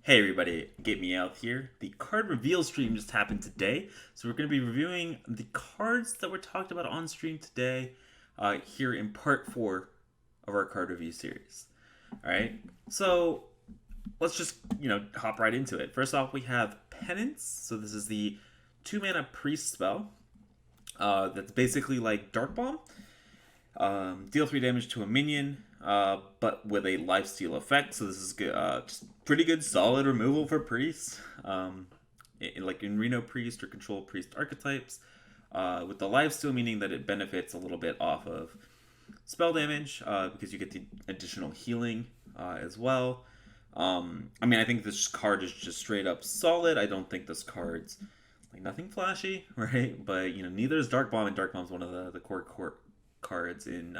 Hey everybody, GetMeowth here. The card reveal stream just happened today, so we're going to be reviewing the cards that were talked about on stream today here in part 4 of our card review series. Alright, so let's just, hop right into it. First off, we have Penance, so this is the 2-mana priest spell that's basically like Dark Bomb. Deal 3 damage to a minion, but with a lifesteal effect. So this is good, just pretty good, solid removal for priests. Like in Reno Priest or Control Priest archetypes, with the lifesteal meaning that it benefits a little bit off of spell damage because you get the additional healing as well. I think this card is just straight up solid. I don't think this card's like nothing flashy, right? But neither is Dark Bomb, and Dark Bomb's one of the core cards in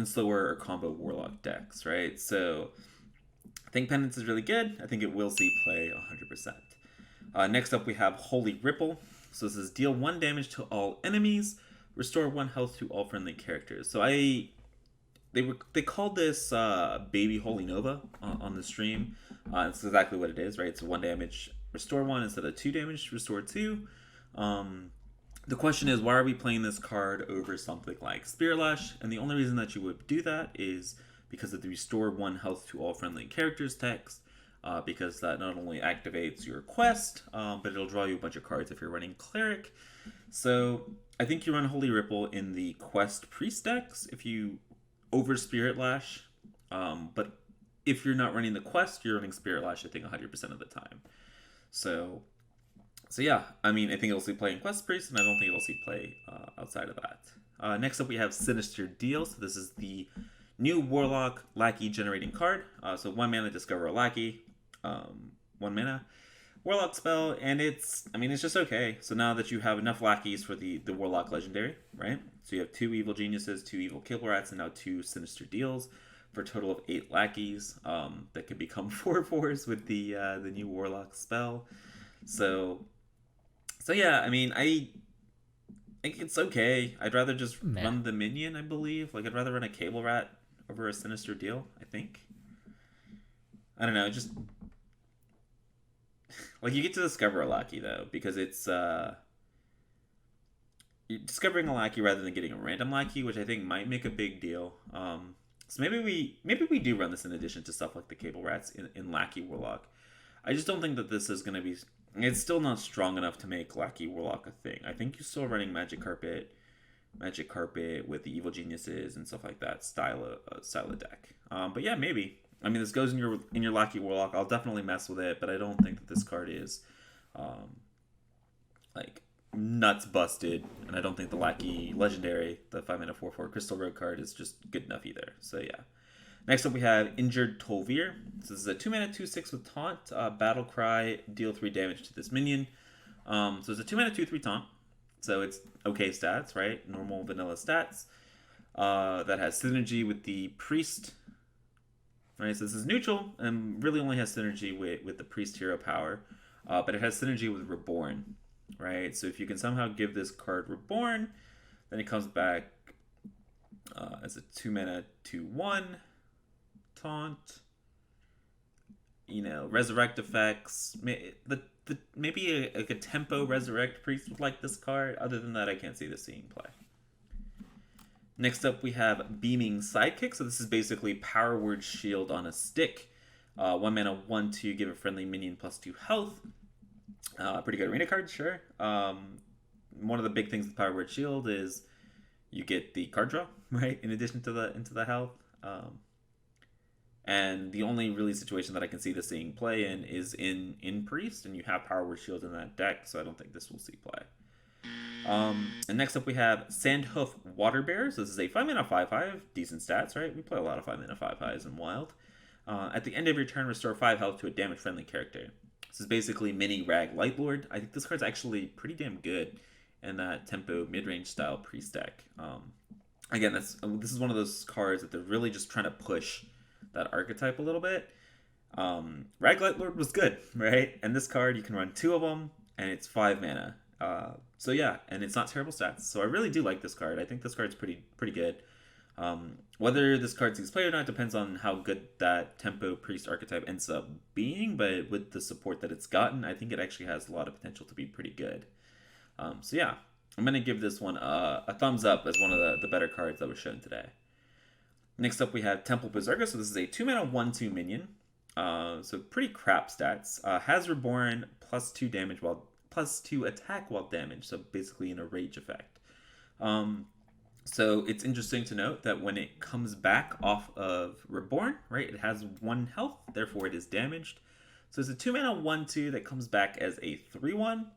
slower or combo warlock decks, right? So I think Penance is really good. I think it will see play 100%. Next up, we have Holy Ripple. So this is deal 1 damage to all enemies, restore 1 health to all friendly characters. So they called this Baby Holy Nova on the stream. It's exactly what it is, right? It's 1 damage, restore 1 instead of 2 damage, restore 2. The question is, why are we playing this card over something like Spear Lash? And the only reason that you would do that is because of the restore 1 health to all friendly characters text, because that not only activates your quest, but it'll draw you a bunch of cards if you're running Cleric. So I think you run Holy Ripple in the quest priest decks if you over Spirit Lash, but if you're not running the quest, you're running Spirit Lash, I think 100% of the time. So yeah, I think it'll see play in Quest Priest, and I don't think it'll see play outside of that. Next up, we have Sinister Deal. So this is the new Warlock Lackey generating card. So 1 mana, discover a Lackey. 1 mana Warlock spell, and it's just okay. So now that you have enough Lackeys for the Warlock Legendary, right? So you have 2 Evil Geniuses, 2 Evil Kibble Rats, and now 2 Sinister Deals for a total of 8 Lackeys that can become 4/4s with the new Warlock spell. So yeah, I think it's okay. I'd rather just run the minion, I believe. Like, I'd rather run a Cable Rat over a Sinister Deal, I think. I don't know, just... Like, you get to discover a Lackey, though, because it's, you're discovering a Lackey rather than getting a random Lackey, which I think might make a big deal. So maybe we do run this in addition to stuff like the Cable Rats in Lackey Warlock. I just don't think that this is going to be... It's still not strong enough to make Lackey Warlock a thing. I think you're still running Magic Carpet with the Evil Geniuses and stuff like that style of deck. But yeah, maybe. This goes in your Lackey Warlock. I'll definitely mess with it, but I don't think that this card is like nuts busted, and I don't think the Lackey Legendary, the 5-mana 4/4 Crystal Road card, is just good enough either. So yeah. Next up, we have Injured Tol'vir. So this is a 2-mana 2/6 with Taunt. Battle Cry, deal 3 damage to this minion. So it's a 2-mana 2/3 Taunt. So it's okay stats, right? Normal vanilla stats. That has synergy with the Priest. Right, so this is neutral and really only has synergy with the Priest hero power. But it has synergy with Reborn. Right, so if you can somehow give this card Reborn, then it comes back as a 2-mana 2/1. Taunt, resurrect effects. Maybe a tempo resurrect priest would like this card. Other than that, I can't see this seeing play. Next up, we have Beaming Sidekick. So this is basically Power Word Shield on a stick. 1 mana 1/2, give a friendly minion +2 health. Pretty good arena card, sure. One of the big things with Power Word Shield is you get the card draw, right? In addition to the health. And the only really situation that I can see this seeing play in is in Priest, and you have Power Word Shield in that deck, so I don't think this will see play. And next up we have Sandhoof Waterbear. So this is a 5-mana 5/5, decent stats, right? We play a lot of 5-mana 5/5s in Wild. At the end of your turn, restore 5 health to a damage-friendly character. This is basically mini Rag Lightlord. I think this card's actually pretty damn good in that tempo mid-range style Priest deck. Again, this is one of those cards that they're really just trying to push that archetype a little bit. Rag Lightlord was good, right? And this card, you can run 2 of them, and it's 5 mana. So yeah, and it's not terrible stats. So I really do like this card. I think this card's pretty good. Whether this card sees play or not depends on how good that Tempo Priest archetype ends up being, but with the support that it's gotten, I think it actually has a lot of potential to be pretty good. So yeah, I'm going to give this one a thumbs up as one of the better cards that was shown today. Next up, we have Temple Berserker. So this is a 2-mana 1/2 minion. So pretty crap stats. Has Reborn +2 damage while +2 attack while damaged. So basically in a rage effect. So it's interesting to note that when it comes back off of Reborn, right, it has 1 health, therefore it is damaged. So it's a 2-mana 1/2 that comes back as a 3/1.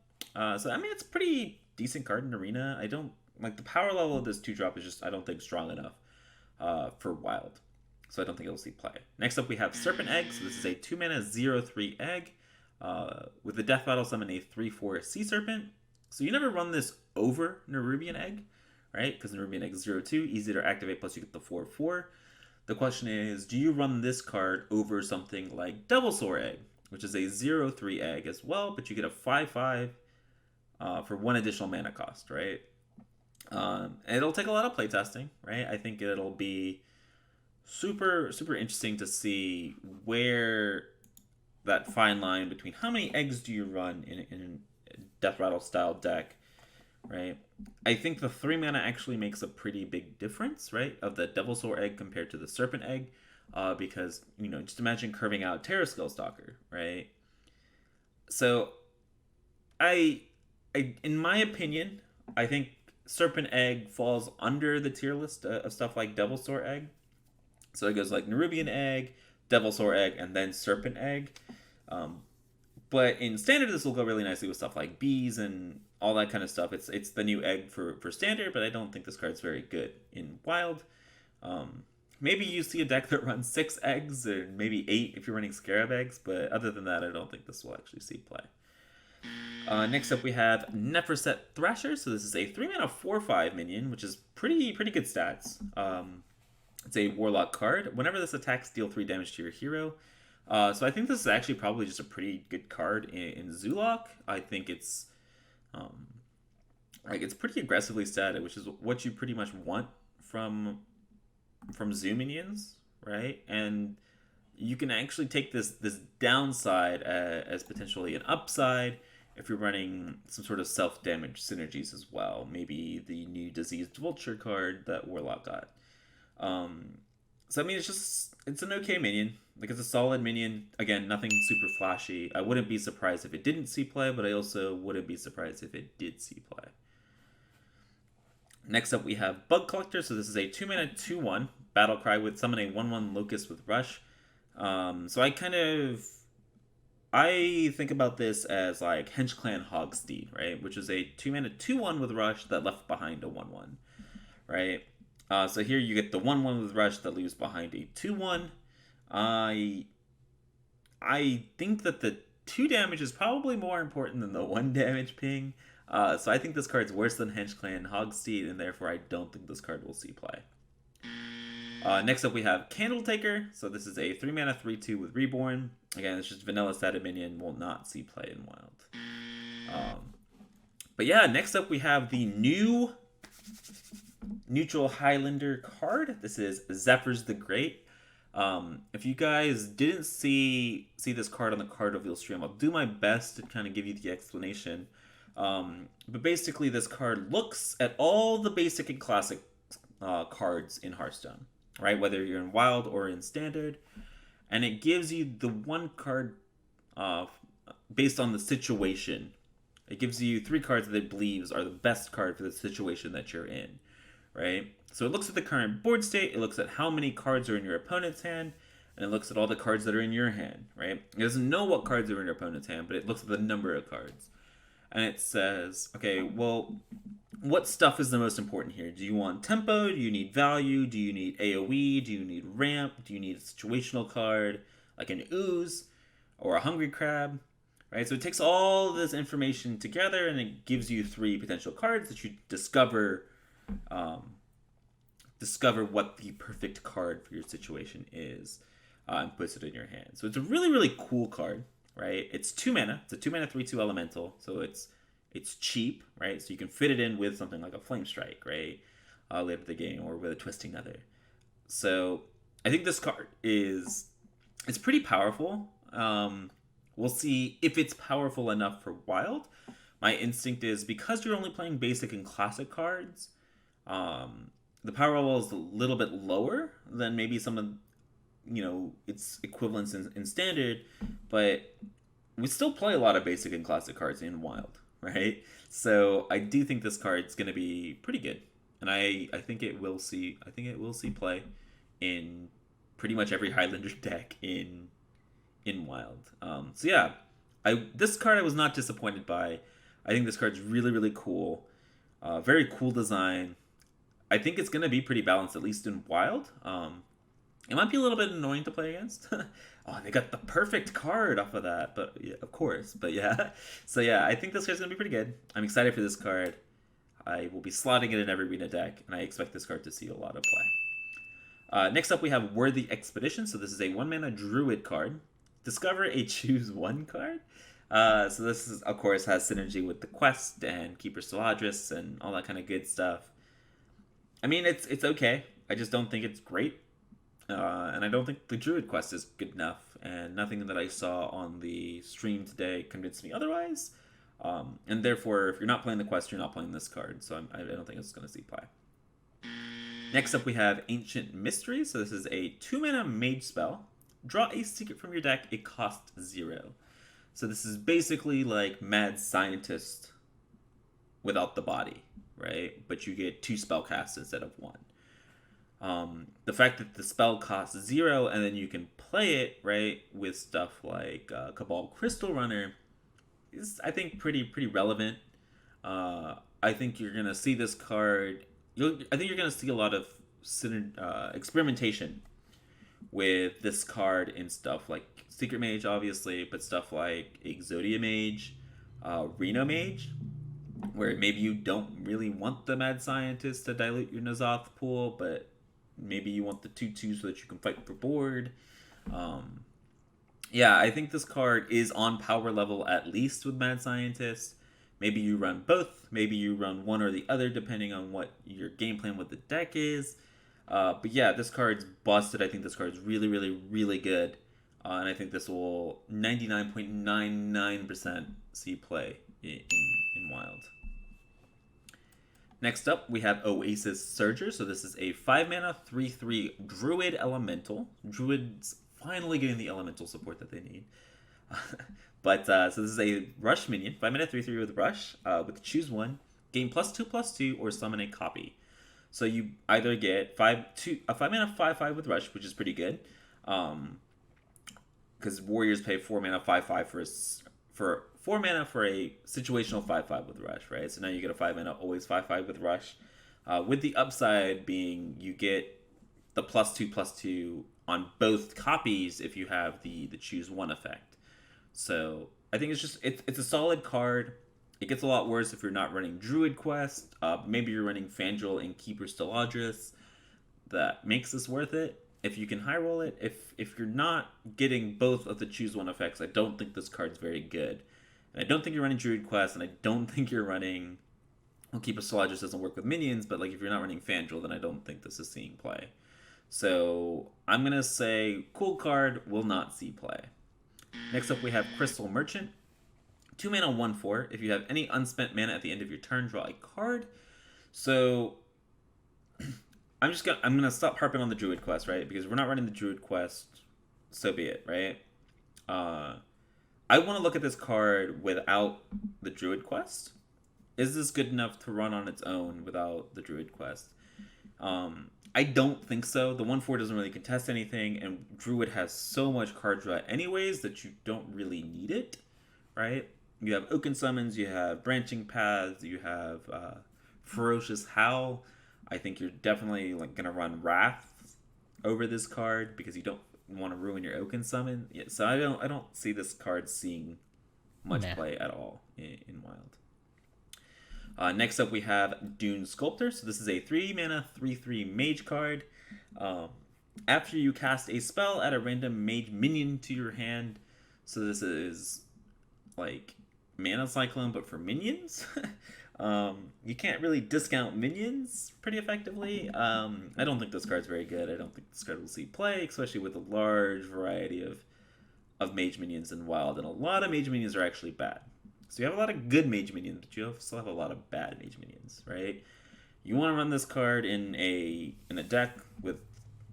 So I mean, it's a pretty decent card in Arena. I don't like the power level of this 2-drop is just I don't think strong enough for Wild. So I don't think it'll see play. Next up we have Serpent Egg. So this is a 2-mana 0/3 egg. With the Death Battle summon a 3/4 Sea Serpent. So you never run this over Nerubian Egg, right? Because Nerubian Egg is 0/2, easy to activate, plus you get the 4/4. The question is, do you run this card over something like Devilsaur Egg, which is a 0/3 egg as well, but you get a 5/5 for 1 additional mana cost, right? And it'll take a lot of playtesting, right? I think it'll be super interesting to see where that fine line between how many eggs do you run in a Death Rattle style deck, right? I think the 3 mana actually makes a pretty big difference, right, of the Devilsaur Egg compared to the Serpent Egg, because, you know, just imagine curving out Terra Skullstalker, right? So, in my opinion, I think Serpent Egg falls under the tier list of stuff like Devilsaur Egg. So it goes like Nerubian Egg, Devilsaur Egg, and then Serpent Egg. But in Standard, this will go really nicely with stuff like Bees and all that kind of stuff. It's the new egg for Standard, but I don't think this card's very good in Wild. Maybe you see a deck that runs 6 eggs, or maybe 8 if you're running Scarab Eggs, but other than that, I don't think this will actually see play. Next up, we have Nephroset Thrasher. So this is a 3-mana 4/5 minion, which is pretty good stats. It's a Warlock card. Whenever this attacks, deal 3 damage to your hero. So I think this is actually probably just a pretty good card in Zoolock. I think it's it's pretty aggressively statted, which is what you pretty much want from Zoo minions, right? And you can actually take this downside as potentially an upside if you're running some sort of self-damage synergies as well. Maybe the new Diseased Vulture card that Warlock got. So I mean, it's an okay minion. Like, it's a solid minion. Again, nothing super flashy. I wouldn't be surprised if it didn't see play, but I also wouldn't be surprised if it did see play. Next up, we have Bug Collector. So this is a 2-mana 2/1 battle cry with summon a 1/1 Locust with Rush. So I think about this as like Hench Clan Hogsteed, right? Which is a 2-mana 2/1 with Rush that left behind a 1/1, right? So here you get the 1/1 with Rush that leaves behind a 2/1. I think that the 2 damage is probably more important than the 1 damage ping. So I think this card's worse than Hench Clan Hogsteed, and therefore I don't think this card will see play. Next up, we have Candle Taker. So this is a 3-mana 3/2 with Reborn. Again, it's just vanilla statted minion, will not see play in Wild. But yeah, next up we have the new neutral Highlander card. This is Zephyrs the Great. If you guys didn't see this card on the card reveal stream, I'll do my best to kind of give you the explanation. But basically, this card looks at all the basic and classic cards in Hearthstone, right? Whether you're in Wild or in Standard, and it gives you the one card based on the situation. It gives you 3 cards that it believes are the best card for the situation that you're in, right? So it looks at the current board state, it looks at how many cards are in your opponent's hand, and it looks at all the cards that are in your hand, right? It doesn't know what cards are in your opponent's hand, but it looks at the number of cards. And it says, okay, well, what stuff is the most important here? Do you want tempo? Do you need value? Do you need AoE? Do you need ramp? Do you need a situational card, like an ooze or a hungry crab? Right? So it takes all this information together and it gives you 3 potential cards that you discover what the perfect card for your situation is, and puts it in your hand. So it's a really cool card, right? It's 2 mana. It's a 2 mana 3/2 elemental, so it's cheap, right? So you can fit it in with something like a Flame Strike, right? Later in the game, or with a Twisting Nether. So I think this card it's pretty powerful. We'll see if it's powerful enough for Wild. My instinct is because you're only playing basic and classic cards, the power level is a little bit lower than maybe some of its equivalents in standard, but we still play a lot of basic and classic cards in Wild, right? So I do think this card's going to be pretty good, and I think it will see play in pretty much every Highlander deck in Wild. So yeah, I this card I was not disappointed by. I think this card's really cool, very cool design. I think it's going to be pretty balanced, at least in Wild. It might be a little bit annoying to play against. Oh, they got the perfect card off of that, but yeah, of course. But yeah, so yeah, I think this card's gonna be pretty good. I'm excited for this card. I will be slotting it in every arena deck, and I expect this card to see a lot of play. Next up, we have Worthy Expedition. So this is a 1-mana Druid card. Discover a choose one card. So this is, of course, has synergy with the quest and Keeper Steladris and all that kind of good stuff. I mean, it's okay. I just don't think it's great. And I don't think the Druid quest is good enough, and nothing that I saw on the stream today convinced me otherwise. And therefore, if you're not playing the quest, you're not playing this card, so I don't think it's going to see play. Next up, we have Ancient Mystery. So this is a 2-mana mage spell. Draw a secret from your deck. It costs 0. So this is basically like Mad Scientist without the body, right? But you get 2 spell casts instead of 1. The fact that the spell costs 0 and then you can play it, right, with stuff like Cabal Crystal Runner is, I think, pretty relevant. I think you're gonna see this card. I think you're gonna see a lot of experimentation with this card in stuff like Secret Mage, obviously, but stuff like Exodia Mage, Reno Mage, where maybe you don't really want the Mad Scientist to dilute your N'Zoth pool, but maybe you want the 2/2 so that you can fight for board. Yeah, I think this card is on power level at least with Mad Scientist. Maybe you run both. Maybe you run one or the other depending on what your game plan with the deck is. But yeah, this card's busted. I think this card's really good. And I think this will 99.99% see play in Wild. Next up, we have Oasis Surger. So this is a 5-mana 3/3 Druid Elemental. Druids finally getting the elemental support that they need. So this is a Rush minion, 5-mana 3/3 with Rush, with choose one, gain +2/+2, or summon a copy. So you either get a 5-mana 5/5 with Rush, which is pretty good, because Warriors pay 4-mana 5/5 for 4 mana for a situational 5/5 with Rush, right? So now you get a 5-mana always 5/5 with Rush, with the upside being you get the +2/+2 on both copies if you have the choose one effect. So I think it's a solid card. It gets a lot worse if you're not running Druid Quest. Maybe you're running Fandral and Keeper Steladris. That makes this worth it. If you can high roll it, if you're not getting both of the choose one effects, I don't think this card's very good. And I don't think you're running Druid Quest, and I don't think you're running... Well, Keeper Steladris doesn't work with minions, but like if you're not running Fandral, then I don't think this is seeing play. So I'm going to say cool card, will not see play. Next up we have Crystal Merchant. 2-mana 1/4. If you have any unspent mana at the end of your turn, draw a card. So I'm gonna stop harping on the Druid Quest, right? Because we're not running the Druid Quest, so be it, right? I want to look at this card without the Druid Quest. Is this good enough to run on its own without the Druid Quest? I don't think so. The 1/4 doesn't really contest anything, and Druid has so much card draw anyways that you don't really need it, right? You have Oaken Summons, you have Branching Paths, you have Ferocious Howl. I think you're definitely gonna run Wrath over this card because you don't want to ruin your Oaken Summon. Yeah, so I don't see this card seeing much play at all in Wild. Next up we have Dune Sculptor. So this is a 3-mana 3/3 mage card. After you cast a spell, add a random mage minion to your hand. So this is like Mana Cyclone, but for minions. You can't really discount minions pretty effectively. I don't think this card's very good. I don't think this card will see play, especially with a large variety of mage minions in Wild, and a lot of mage minions are actually bad. So you have a lot of good mage minions, but you also have a lot of bad mage minions, right? You want to run this card in a deck with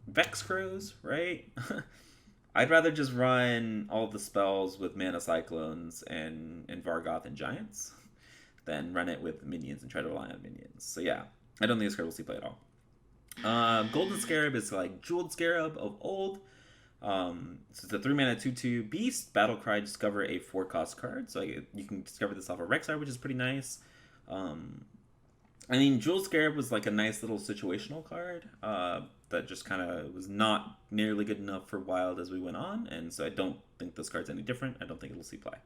Vex Crows, right? I'd rather just run all the spells with Mana Cyclones and Vargoth and Giants than run it with minions and try to rely on minions. So yeah, I don't think this card will see play at all. Golden Scarab is like Jeweled Scarab of old. So it's a 3-mana 2/2 beast. Battlecry, discover a 4-cost card. So you can discover this off of Rexar, which is pretty nice. I mean, Jewel Scarab was like a nice little situational card that just kind of was not nearly good enough for Wild as we went on, and so I don't think this card's any different. I don't think it'll see play.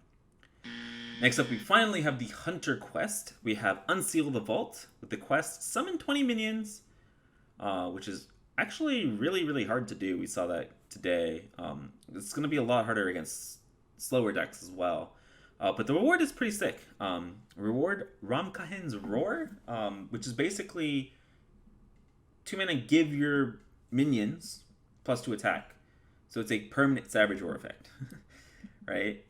Next up, we finally have the Hunter quest. We have Unseal the Vault with the quest Summon 20 minions, which is actually really, really hard to do. We saw that today. It's going to be a lot harder against slower decks as well. But the reward is pretty sick. Reward Ramkahin's Roar, which is basically 2 mana give your minions +2 attack. So it's a permanent Savage Roar effect, right?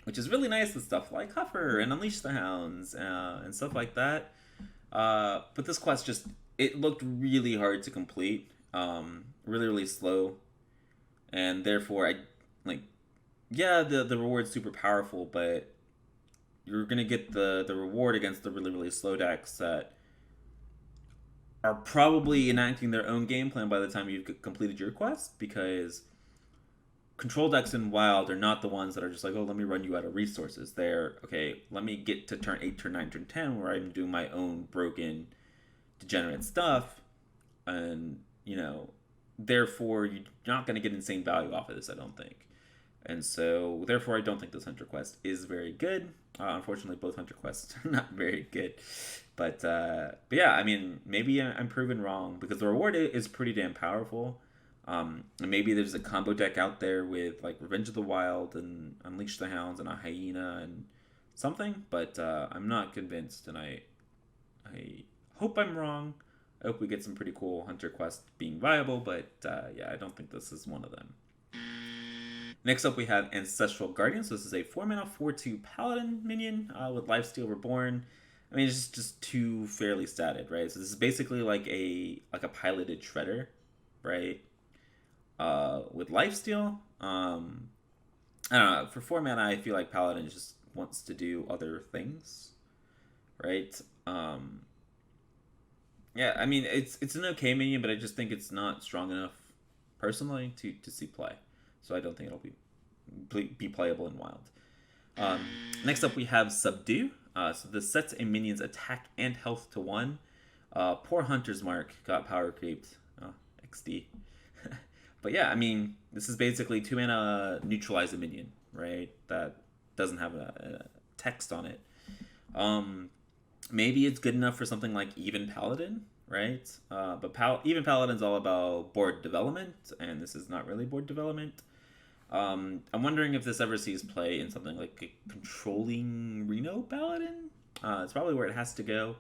Which is really nice with stuff like Huffer and Unleash the Hounds and stuff like that. But this quest it looked really hard to complete, really, really slow. And therefore, the reward's super powerful, but you're going to get the reward against the really, really slow decks that are probably enacting their own game plan by the time you've completed your quest, because control decks in Wild are not the ones that are just like, oh, let me run you out of resources. They're, okay, let me get to turn 8, turn 9, turn 10, where I'm doing my own broken, degenerate stuff, and, therefore you're not going to get insane value off of this, I don't think. And so, therefore, I don't think this Hunter quest is very good. Unfortunately, both Hunter quests are not very good. But yeah, I mean, maybe I'm proven wrong, because the reward is pretty damn powerful. And maybe there's a combo deck out there with like Revenge of the Wild and Unleash the Hounds and a Hyena and something. But I'm not convinced, and I hope I'm wrong. I hope we get some pretty cool Hunter quests being viable, but yeah, I don't think this is one of them. Next up, we have Ancestral Guardian. So this is a 4-mana 4/2 Paladin minion with Lifesteal Reborn. I mean, it's just too fairly statted, right? So this is basically like a piloted Shredder, right? With Lifesteal. I don't know. For 4 mana, I feel like Paladin just wants to do other things, right? Yeah, I mean, it's an okay minion, but I just think it's not strong enough, personally, to see play. So I don't think it'll be playable in Wild. Next up, we have Subdue. So this sets a minion's attack and health to 1. Poor Hunter's Mark got power creeped. XD. But yeah, I mean, this is basically 2 mana neutralize a minion, right? That doesn't have a text on it. Maybe it's good enough for something like Even Paladin, right? But Even Paladin's all about board development, and this is not really board development. I'm wondering if this ever sees play in something like a controlling Reno Paladin. It's probably where it has to go.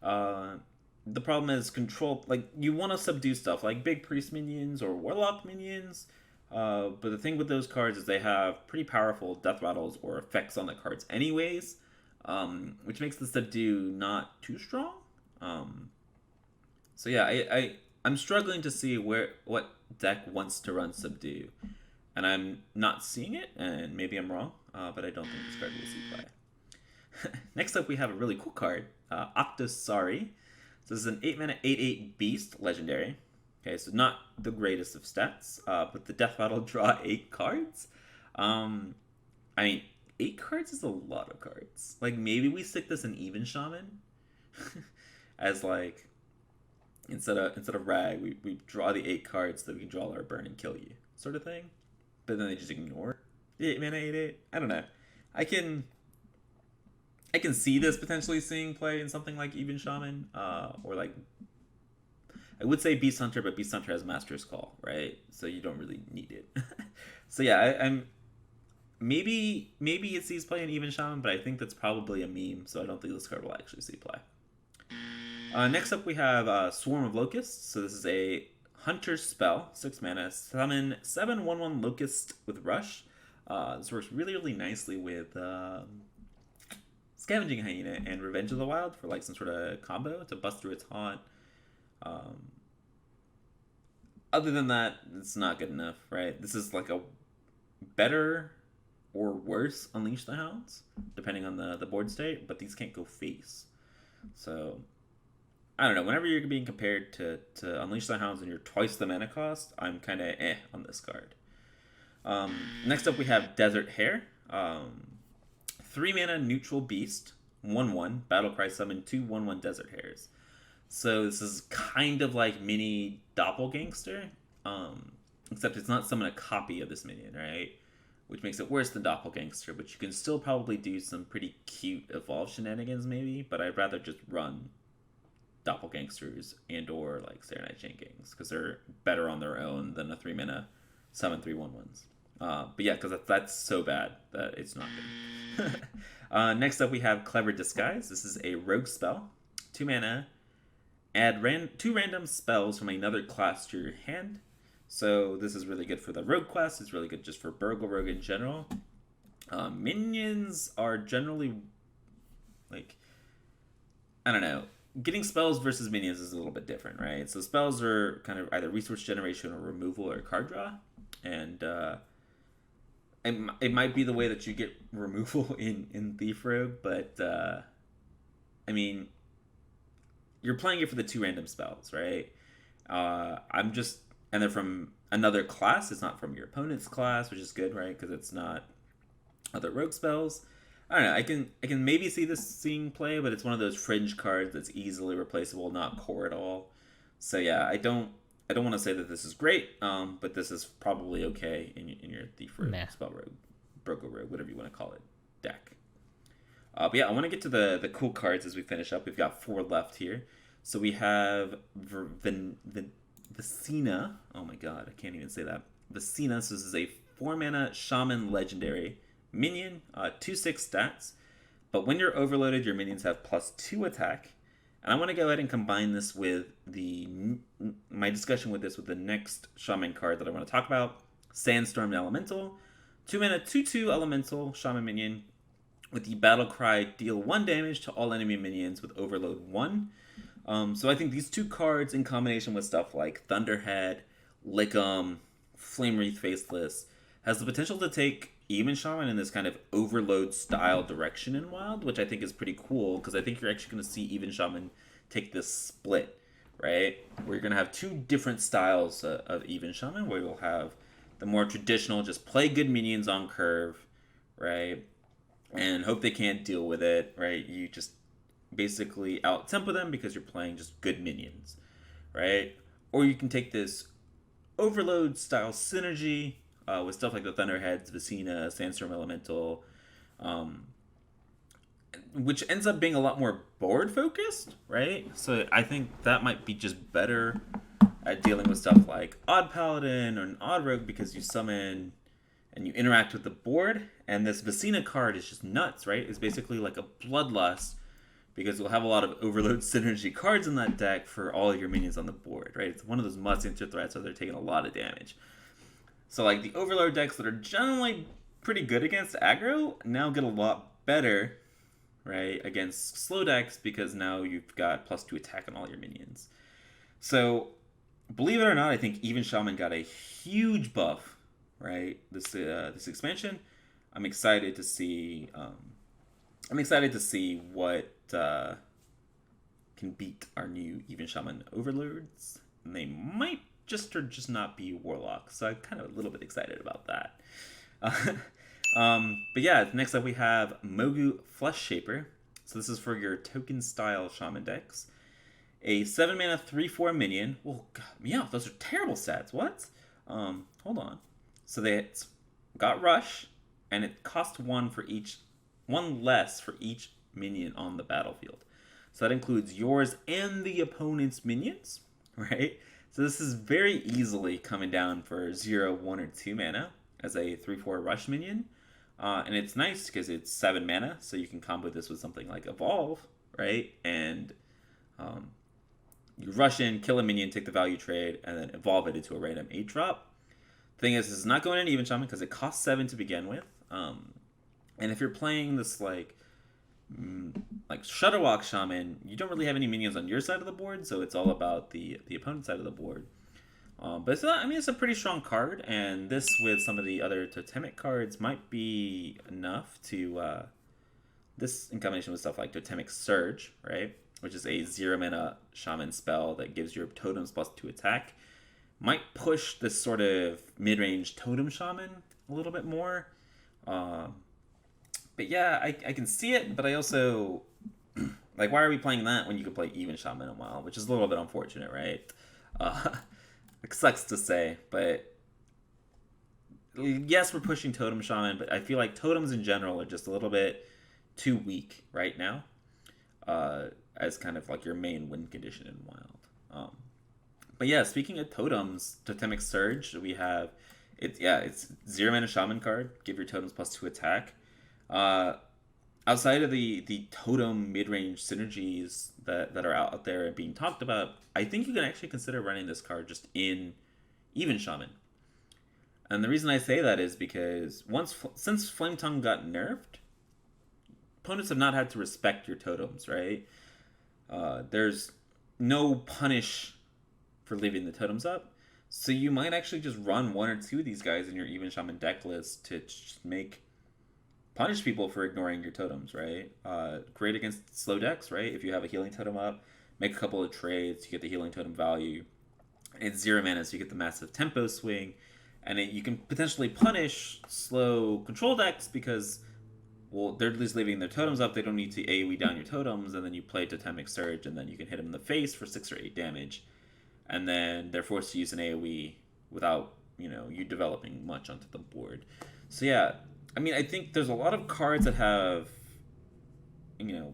The problem is control, like, you want to subdue stuff like big priest minions or warlock minions, but the thing with those cards is they have pretty powerful death rattles or effects on the cards anyways, which makes the subdue not too strong. So yeah, I'm struggling to see what deck wants to run subdue, and I'm not seeing it, and maybe I'm wrong, but I don't think this card will see play. Next up, we have a really cool card, Octosari. So this is an 8-mana 8/8 beast legendary. Okay, so not the greatest of stats, but the death rattle draw 8 cards. I mean, 8 cards is a lot of cards. Like, maybe we stick this in Even Shaman as like, instead of Rag, we draw the 8 cards so that we can draw our burn and kill you sort of thing. But then they just ignore the 8-mana 8/8. I don't know. I can see this potentially seeing play in something like Even Shaman, or like, I would say Beast Hunter, but Beast Hunter has Master's Call, right? So you don't really need it. So yeah, maybe it sees play in Even Shaman, but I think that's probably a meme, so I don't think this card will actually see play. Next up, we have Swarm of Locusts. So this is a Hunter spell, 6 mana. Summon 7/1/1 Locust with Rush. This works really nicely with Scavenging Hyena and Revenge of the Wild for like some sort of combo to bust through its haunt. Other than that, it's not good enough, right? This is like a better or worse Unleash the Hounds, depending on the board state, but these can't go face. So I don't know. Whenever you're being compared to Unleash the Hounds and you're twice the mana cost, I'm kind of on this card. Next up, we have Desert Hare. 3 mana neutral beast, 1/1, Battlecry summon 2/1/1 Desert Hares. So this is kind of like mini Doppelgangster, except it's not summon a copy of this minion, right? Which makes it worse than Doppelgangster, but you can still probably do some pretty cute evolve shenanigans maybe, but I'd rather just run Doppelgangsters and or like Serenite Chain Gangs because they're better on their own than a 3 mana summon 3/1/1s. But yeah, because that's so bad that it's not good. Next up, we have Clever Disguise. This is a rogue spell, 2 mana. Add 2 random spells from another class to your hand. So this is really good for the rogue class. It's really good just for Burgle Rogue in general. Minions are generally like, I don't know. Getting spells versus minions is a little bit different, right? So spells are kind of either resource generation or removal or card draw. And it might be the way that you get removal in Thief Rogue, but I mean, you're playing it for the 2 random spells, right? And they're from another class. It's not from your opponent's class, which is good, right? Because it's not other rogue spells. I don't know. I can maybe see this seeing play, but it's one of those fringe cards that's easily replaceable, not core at all. So yeah, I don't want to say that this is great, but this is probably okay in your Thief Rogue, Spell Rogue, Burgle Rogue, whatever you want to call it, deck. But yeah, I want to get to the cool cards as we finish up. We've got 4 left here. So we have Vicina. Oh my god, I can't even say that. Vicina. So this is a 4 mana Shaman Legendary minion, 2/6 stats. But when you're overloaded, your minions have +2 attack. And I want to go ahead and combine this with my discussion with this with the next Shaman card that I want to talk about, Sandstorm Elemental. 2 mana 2/2 Elemental Shaman minion. With the Battle Cry, deal 1 damage to all enemy minions with Overload 1. So I think these 2 cards in combination with stuff like Thunderhead, Lickum, Flame Wreath Faceless has the potential to take Even Shaman in this kind of Overload style direction in Wild, which I think is pretty cool because I think you're actually going to see Even Shaman take this split, right? Where you're going to have 2 different styles of Even Shaman, where you'll have the more traditional, just play good minions on curve, right? And hope they can't deal with it, right? You just basically out-tempo them because you're playing just good minions, right? Or you can take this Overload style synergy with stuff like the Thunderheads, Vicina, Sandstorm Elemental, which ends up being a lot more board focused, right? So I think that might be just better at dealing with stuff like Odd Paladin or an Odd Rogue because you summon and you interact with the board. And this Vicina card is just nuts, right? It's basically like a Bloodlust because you'll have a lot of Overload synergy cards in that deck for all of your minions on the board, right? It's one of those must-enter threats, so they're taking a lot of damage. So like the Overload decks that are generally pretty good against aggro now get a lot better, right, against slow decks because now you've got +2 attack on all your minions. So believe it or not, I think Even Shaman got a huge buff, right? This expansion. I'm excited to see. I'm excited to see what can beat our new Even Shaman Overlords. And they might just or just not be Warlock, so I'm kind of a little bit excited about that. But yeah, next up we have Mogu Flesh Shaper. So this is for your token style Shaman decks. A 7 mana 3/4 minion. Well, God, yeah, those are terrible stats. What? Hold on. So it's got Rush, and it costs 1 less for each minion on the battlefield. So that includes yours and the opponent's minions, right? So this is very easily coming down for 0, 1, or 2 mana as a 3/4 rush minion. And it's nice because it's 7 mana, so you can combo this with something like Evolve, right? And um, you rush in, kill a minion, take the value trade, and then evolve it into a random 8-drop. Thing is, it's not going into Even Shaman because it costs 7 to begin with. And if you're playing this like Shutterwalk Shaman, you don't really have any minions on your side of the board, so it's all about the opponent's side of the board. But it's not, I mean, it's a pretty strong card, and this with some of the other totemic cards might be enough to, this in combination with stuff like Totemic Surge, right? Which is a 0-mana shaman spell that gives your totems +2 attack, might push this sort of mid-range totem shaman a little bit more. But yeah, I can see it, but I also, like, why are we playing that when you can play Even Shaman a while? Which is a little bit unfortunate, right? It sucks to say, but yes, we're pushing Totem Shaman, but I feel like totems in general are just a little bit too weak right now, as kind of like your main win condition in Wild. But yeah, speaking of totems, Totemic Surge, we have it's 0-mana shaman card. Give your totems +2 attack. Outside of the totem mid-range synergies that are out there and being talked about, I think you can actually consider running this card just in Even Shaman. And the reason I say that is because since Flame Tongue got nerfed, opponents have not had to respect your totems, right? There's no punish for leaving the totems up, so you might actually just run 1 or 2 of these guys in your Even Shaman deck list to just punish people for ignoring your totems, right? Great against slow decks, right? If you have a healing totem up, make a couple of trades, you get the healing totem value. It's 0 mana, so you get the massive tempo swing, and you can potentially punish slow control decks because, well, they're just leaving their totems up. They don't need to AoE down your totems, and then you play Totemic Surge, and then you can hit them in the face for 6 or 8 damage, and then they're forced to use an AoE without, you developing much onto the board. So yeah, I mean, I think there's a lot of cards that have,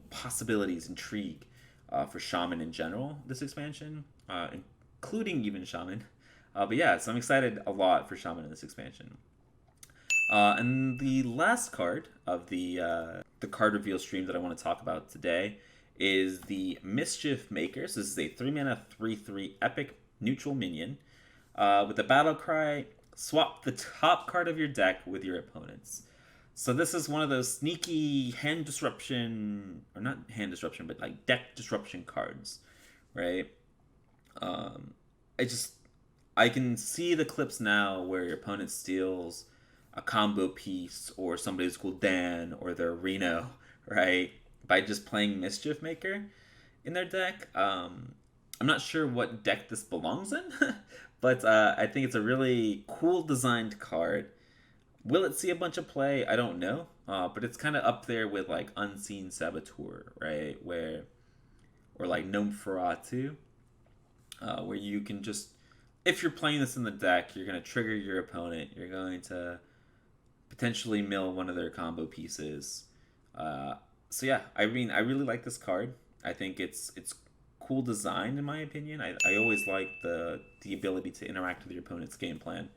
possibilities, intrigue for Shaman in general this expansion, including even Shaman. But yeah, so I'm excited a lot for Shaman in this expansion. And the last card of the card reveal stream that I want to talk about today is the Mischief Maker. So this is a 3-mana 3/3 epic neutral minion with the battle cry, swap the top card of your deck with your opponent's. So this is one of those sneaky hand disruption, or not hand disruption, but like deck disruption cards, right? I can see the clips now where your opponent steals a combo piece or somebody's Gul'dan or their Reno, right? By just playing Mischief Maker in their deck. I'm not sure what deck this belongs in, but I think it's a really cool designed card. Will it see a bunch of play? I don't know. But it's kind of up there with like Unseen Saboteur, right? Or like Gnome Feratu, where you can just, if you're playing this in the deck, you're going to trigger your opponent. You're going to potentially mill one of their combo pieces. So yeah, I mean, I really like this card. I think it's cool design in my opinion. I always like the ability to interact with your opponent's game plan,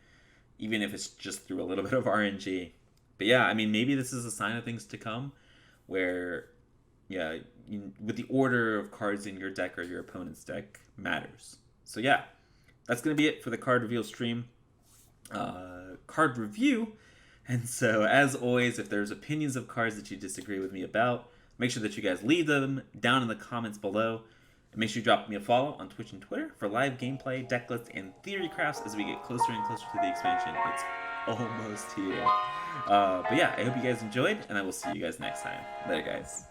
even if it's just through a little bit of RNG. But yeah, I mean, maybe this is a sign of things to come, where, yeah, with the order of cards in your deck or your opponent's deck matters. So yeah, that's going to be it for the card reveal stream. Card review. And so, as always, if there's opinions of cards that you disagree with me about, make sure that you guys leave them down in the comments below. And make sure you drop me a follow on Twitch and Twitter for live gameplay, deck lists, and theory crafts as we get closer and closer to the expansion. It's almost here. But yeah, I hope you guys enjoyed, and I will see you guys next time. Later, guys.